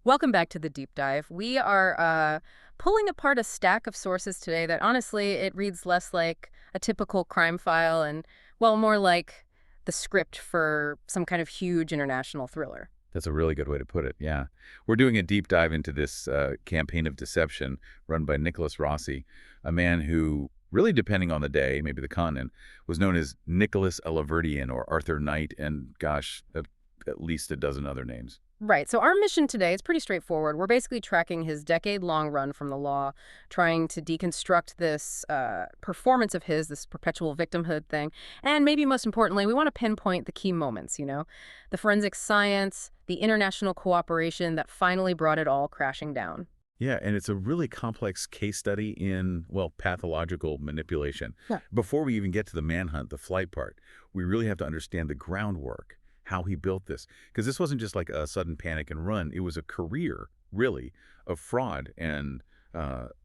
Welcome back to the deep dive. We are pulling apart a stack of sources today that honestly, it reads less like a typical crime file and, well, more like the script for some kind of huge international thriller. That's a really good way to put it, yeah. We're doing a deep dive into this campaign of deception run by Nicholas Rossi, a man who, really depending on the day, maybe the continent, was known as Nicholas Elaverdian or Arthur Knight and, gosh, at least a dozen other names. Right. So our mission today is pretty straightforward. We're basically tracking his decade-long run from the law, trying to deconstruct this performance of his, this perpetual victimhood thing. And maybe most importantly, we want to pinpoint the key moments, the forensic science, the international cooperation that finally brought it all crashing down. Yeah, and it's a really complex case study in, well, pathological manipulation. Yeah. Before we even get to the manhunt, the flight part, we really have to understand the groundwork, how he built this. Because this wasn't just like a sudden panic and run. It was a career, really, of fraud and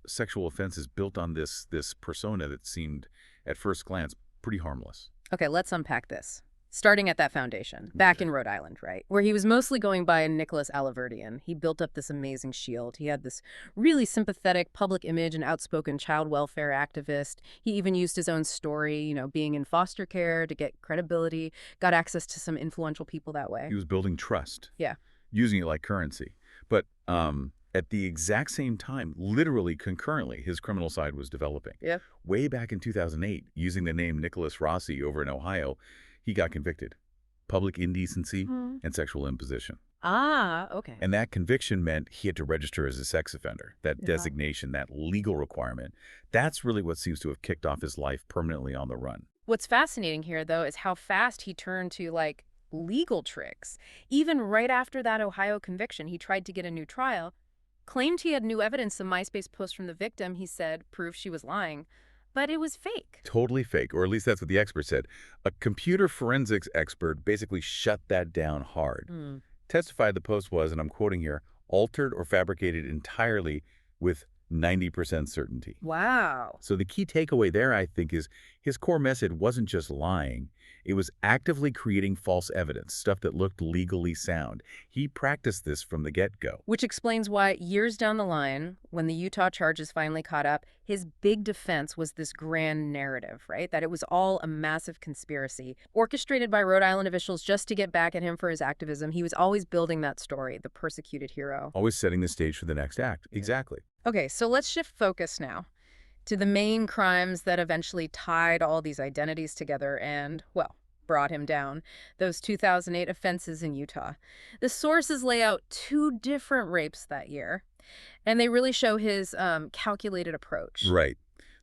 sexual offenses built on this persona that seemed, at first glance, pretty harmless. Okay, let's unpack this. Starting at that foundation, back in Rhode Island, right? Where he was mostly going by Nicholas Alaverdian. He built up this amazing shield. He had this really sympathetic public image, an outspoken child welfare activist. He even used his own story, being in foster care to get credibility, got access to some influential people that way. He was building trust. Yeah. Using it like currency. But at the exact same time, literally concurrently, his criminal side was developing. Yeah. Way back in 2008, using the name Nicholas Rossi over in Ohio, he got convicted. Public indecency and sexual imposition. Ah, okay. And that conviction meant he had to register as a sex offender. That designation, that legal requirement, that's really what seems to have kicked off his life permanently on the run. What's fascinating here, though, is how fast he turned to, legal tricks. Even right after that Ohio conviction, he tried to get a new trial, claimed he had new evidence, the MySpace post from the victim, he said, proved she was lying. But it was fake. Totally fake, or at least that's what the expert said. A computer forensics expert basically shut that down hard. Testified the post was, and I'm quoting here, altered or fabricated entirely with 90% certainty. Wow. So the key takeaway there, I think, is his core message wasn't just lying. It was actively creating false evidence, stuff that looked legally sound. He practiced this from the get-go. Which explains why years down the line, when the Utah charges finally caught up, his big defense was this grand narrative, right? That it was all a massive conspiracy, orchestrated by Rhode Island officials just to get back at him for his activism. He was always building that story, the persecuted hero. Always setting the stage for the next act. Exactly. Okay, so let's shift focus now to the main crimes that eventually tied all these identities together and, well, brought him down. Those 2008 offenses in Utah. The sources lay out two different rapes that year, and they really show his calculated approach. Right.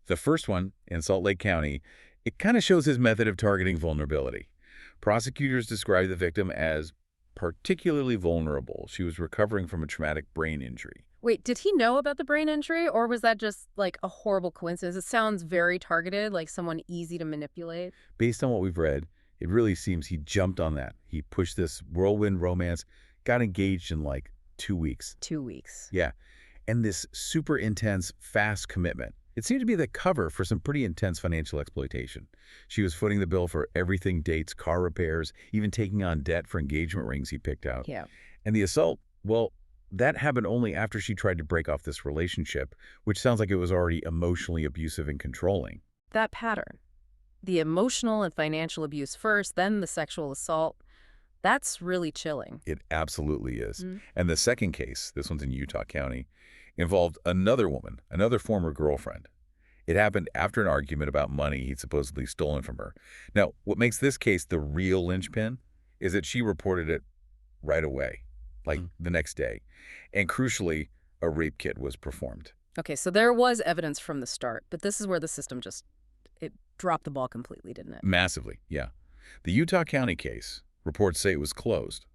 The first one, in Salt Lake County, it kind of shows his method of targeting vulnerability. Prosecutors describe the victim as particularly vulnerable. She was recovering from a traumatic brain injury. Wait, did he know about the brain injury, or was that just, a horrible coincidence? It sounds very targeted, like someone easy to manipulate. Based on what we've read, it really seems he jumped on that. He pushed this whirlwind romance, got engaged in 2 weeks. 2 weeks. Yeah. And this super intense, fast commitment. It seemed to be the cover for some pretty intense financial exploitation. She was footing the bill for everything: dates, car repairs, even taking on debt for engagement rings he picked out. Yeah. And the assault, well, that happened only after she tried to break off this relationship, which sounds like it was already emotionally abusive and controlling. That pattern. The emotional and financial abuse first, then the sexual assault. That's really chilling. It absolutely is. And the second case, this one's in Utah County, involved another woman, another former girlfriend. It happened after an argument about money he'd supposedly stolen from her. Now, what makes this case the real linchpin is that she reported it right away, the next day. And crucially, a rape kit was performed. Okay, so there was evidence from the start, but this is where the system it dropped the ball completely, didn't it? Massively, yeah. The Utah County case, reports say it was closed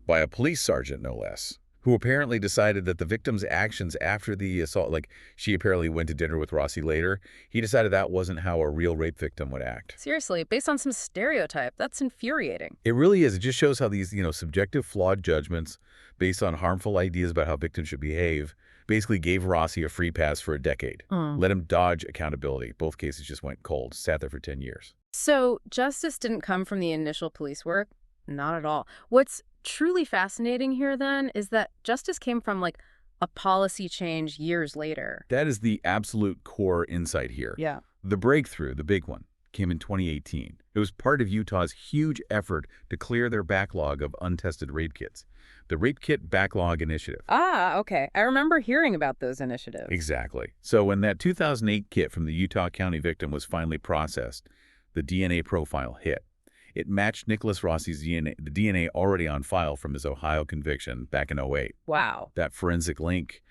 by a police sergeant, no less, who apparently decided that the victim's actions after the assault, she apparently went to dinner with Rossi later, he decided that wasn't how a real rape victim would act. Seriously, based on some stereotype, that's infuriating. It really is. It just shows how these, subjective, flawed judgments based on harmful ideas about how victims should behave basically gave Rossi a free pass for a decade. Let him dodge accountability. Both cases just went cold, sat there for 10 years. So justice didn't come from the initial police work? Not at all. What's truly fascinating here, then, is that justice came from, like, a policy change years later. That is the absolute core insight here. Yeah. The breakthrough, the big one, came in 2018. It was part of Utah's huge effort to clear their backlog of untested rape kits. The Rape Kit Backlog Initiative. Ah, okay. I remember hearing about those initiatives. Exactly. So when that 2008 kit from the Utah County victim was finally processed, the DNA profile hit. It matched Nicholas Rossi's DNA, the DNA already on file from his Ohio conviction back in '08. Wow. That forensic link,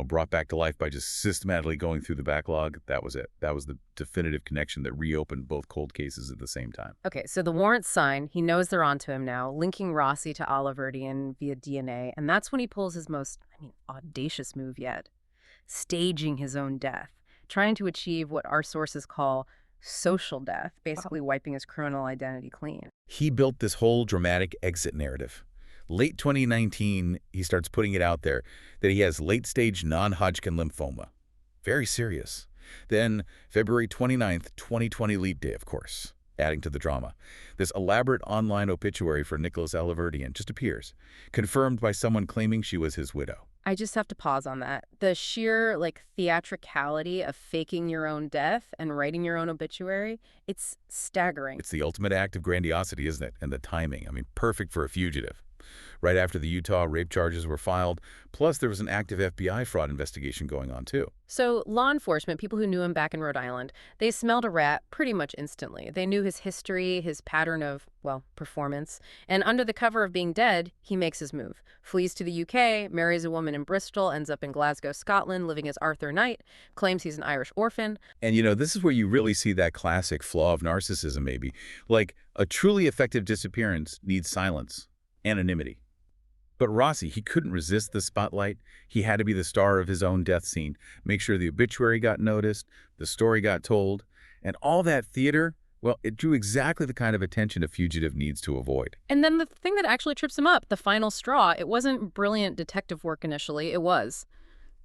brought back to life by just systematically going through the backlog, that was it. That was the definitive connection that reopened both cold cases at the same time. Okay, so the warrant's signed. He knows they're onto him now, linking Rossi to Oliverdian via DNA. And that's when he pulls his most, audacious move yet. Staging his own death. Trying to achieve what our sources call social death, basically wiping his criminal identity clean. He built this whole dramatic exit narrative. Late 2019, he starts putting it out there that he has late-stage non-Hodgkin lymphoma. Very serious. Then, February 29th, 2020 leap day, of course, adding to the drama. This elaborate online obituary for Nicholas Oliverdian just appears, confirmed by someone claiming she was his widow. I just have to pause on that. The sheer, theatricality of faking your own death and writing your own obituary, it's staggering. It's the ultimate act of grandiosity, isn't it? And the timing. Perfect for a fugitive. Right after the Utah rape charges were filed, plus there was an active FBI fraud investigation going on, too. So law enforcement, people who knew him back in Rhode Island, they smelled a rat pretty much instantly. They knew his history, his pattern of, performance. And under the cover of being dead, he makes his move. Flees to the UK, marries a woman in Bristol, ends up in Glasgow, Scotland, living as Arthur Knight, claims he's an Irish orphan. And, this is where you really see that classic flaw of narcissism, maybe. Like, a truly effective disappearance needs silence, anonymity. But Rossi, he couldn't resist the spotlight. He had to be the star of his own death scene, make sure the obituary got noticed, the story got told, and all that theater, it drew exactly the kind of attention a fugitive needs to avoid. And then the thing that actually trips him up, the final straw, it wasn't brilliant detective work initially, it was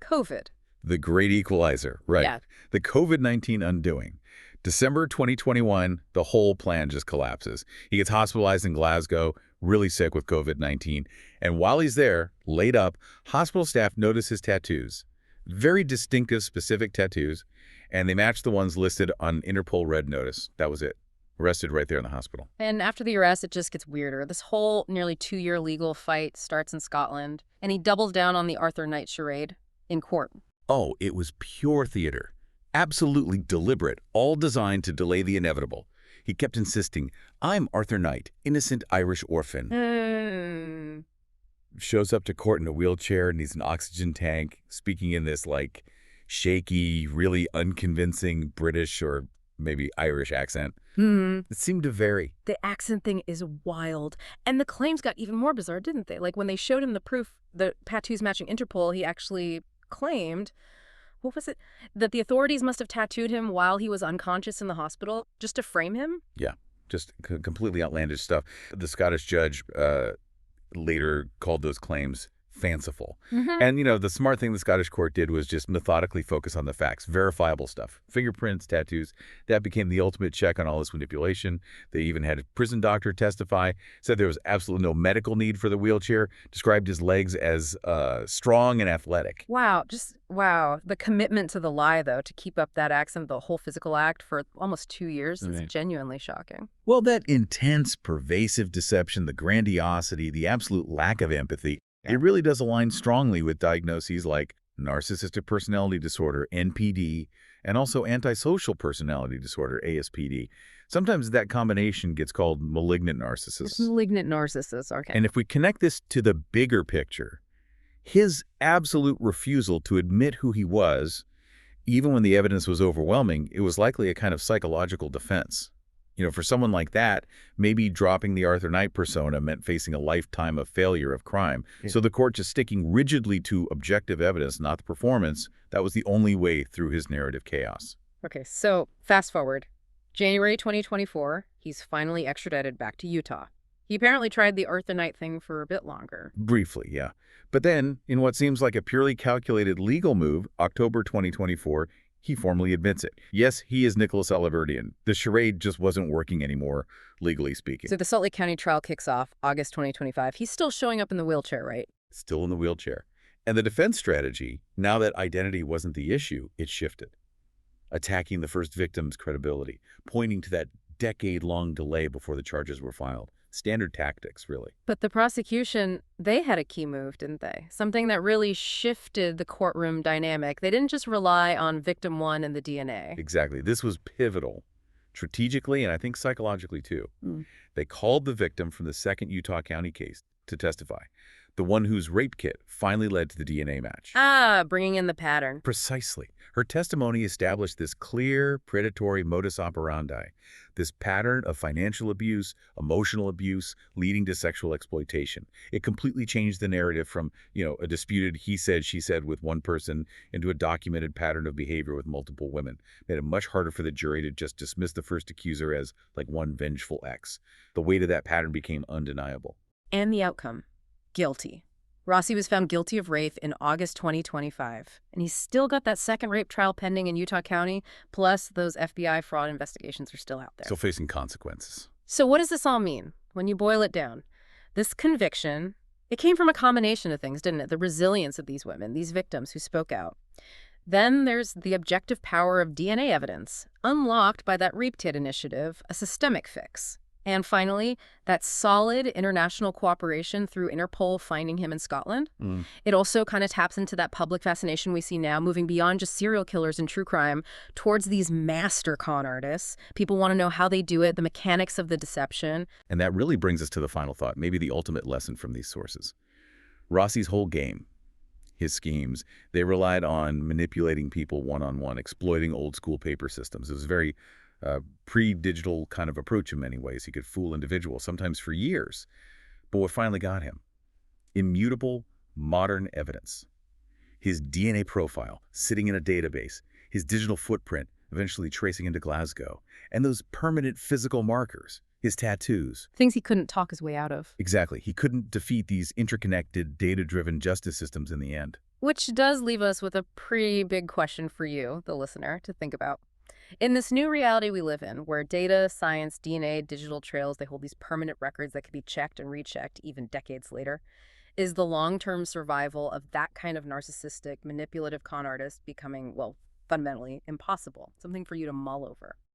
COVID. The great equalizer, right. Yeah. The COVID-19 undoing. December 2021, the whole plan just collapses. He gets hospitalized in Glasgow, really sick with COVID-19. And while he's there, laid up, hospital staff notice his tattoos. Very distinctive, specific tattoos. And they match the ones listed on Interpol Red Notice. That was it. Arrested right there in the hospital. And after the arrest, it just gets weirder. This whole nearly 2-year legal fight starts in Scotland. And he doubles down on the Arthur Knight charade in court. Oh, it was pure theater. Absolutely deliberate, all designed to delay the inevitable. He kept insisting, "I'm Arthur Knight, innocent Irish orphan." Shows up to court in a wheelchair, needs an oxygen tank, speaking in this, shaky, really unconvincing British or maybe Irish accent. It seemed to vary. The accent thing is wild. And the claims got even more bizarre, didn't they? Like when they showed him the proof, the tattoos matching Interpol, he actually claimed, what was it? That the authorities must have tattooed him while he was unconscious in the hospital just to frame him? Yeah, just completely outlandish stuff. The Scottish judge later called those claims fanciful. And, the smart thing the Scottish court did was just methodically focus on the facts, verifiable stuff. Fingerprints, tattoos, that became the ultimate check on all this manipulation. They even had a prison doctor testify, said there was absolutely no medical need for the wheelchair, described his legs as strong and athletic. Wow, wow. The commitment to the lie, though, to keep up that accent, the whole physical act for almost 2 years, is genuinely shocking. Well, that intense, pervasive deception, the grandiosity, the absolute lack of empathy, it really does align strongly with diagnoses like narcissistic personality disorder, NPD, and also antisocial personality disorder, ASPD. Sometimes that combination gets called malignant narcissism. Malignant narcissist, okay. And if we connect this to the bigger picture, his absolute refusal to admit who he was, even when the evidence was overwhelming, it was likely a kind of psychological defense. For someone like that, maybe dropping the Arthur Knight persona meant facing a lifetime of failure of crime. Yeah. So the court just sticking rigidly to objective evidence, not the performance, that was the only way through his narrative chaos. Okay, so fast forward. January 2024, he's finally extradited back to Utah. He apparently tried the Arthur Knight thing for a bit longer. Briefly, yeah. But then, in what seems like a purely calculated legal move, October 2024, He formally admits it. Yes, he is Nicholas Aliverdian. The charade just wasn't working anymore, legally speaking. So the Salt Lake County trial kicks off August 2025. He's still showing up in the wheelchair, right? Still in the wheelchair. And the defense strategy, now that identity wasn't the issue, it shifted. Attacking the first victim's credibility, pointing to that decade-long delay before the charges were filed. Standard tactics, really. But the prosecution, they had a key move, didn't they? Something that really shifted the courtroom dynamic. They didn't just rely on victim one and the DNA. Exactly. This was pivotal, strategically and I think psychologically too. They called the victim from the second Utah County case to testify, the one whose rape kit finally led to the DNA match. Ah, bringing in the pattern. Precisely. Her testimony established this clear, predatory modus operandi, this pattern of financial abuse, emotional abuse, leading to sexual exploitation. It completely changed the narrative from, a disputed he said, she said with one person into a documented pattern of behavior with multiple women. Made it much harder for the jury to just dismiss the first accuser as, like, one vengeful ex. The weight of that pattern became undeniable. And the outcome? Guilty. Rossi was found guilty of rape in August 2025, and he's still got that second rape trial pending in Utah County, plus those FBI fraud investigations are still out there. Still facing consequences. So what does this all mean when you boil it down? This conviction, it came from a combination of things, didn't it? The resilience of these women, these victims who spoke out. Then there's the objective power of DNA evidence, unlocked by that Rape Kit initiative, a systemic fix. And finally, that solid international cooperation through Interpol finding him in Scotland. It also kind of taps into that public fascination we see now, moving beyond just serial killers and true crime towards these master con artists. People want to know how they do it, the mechanics of the deception. And that really brings us to the final thought, maybe the ultimate lesson from these sources. Rossi's whole game, his schemes, they relied on manipulating people one-on-one, exploiting old-school paper systems. It was very pre-digital kind of approach in many ways. He could fool individuals, sometimes for years. But what finally got him? Immutable, modern evidence. His DNA profile sitting in a database, his digital footprint eventually tracing into Glasgow, and those permanent physical markers, his tattoos. Things he couldn't talk his way out of. Exactly. He couldn't defeat these interconnected, data-driven justice systems in the end. Which does leave us with a pretty big question for you, the listener, to think about. In this new reality we live in, where data, science, DNA, digital trails, they hold these permanent records that can be checked and rechecked even decades later, is the long-term survival of that kind of narcissistic, manipulative con artist becoming, well, fundamentally impossible? Something for you to mull over.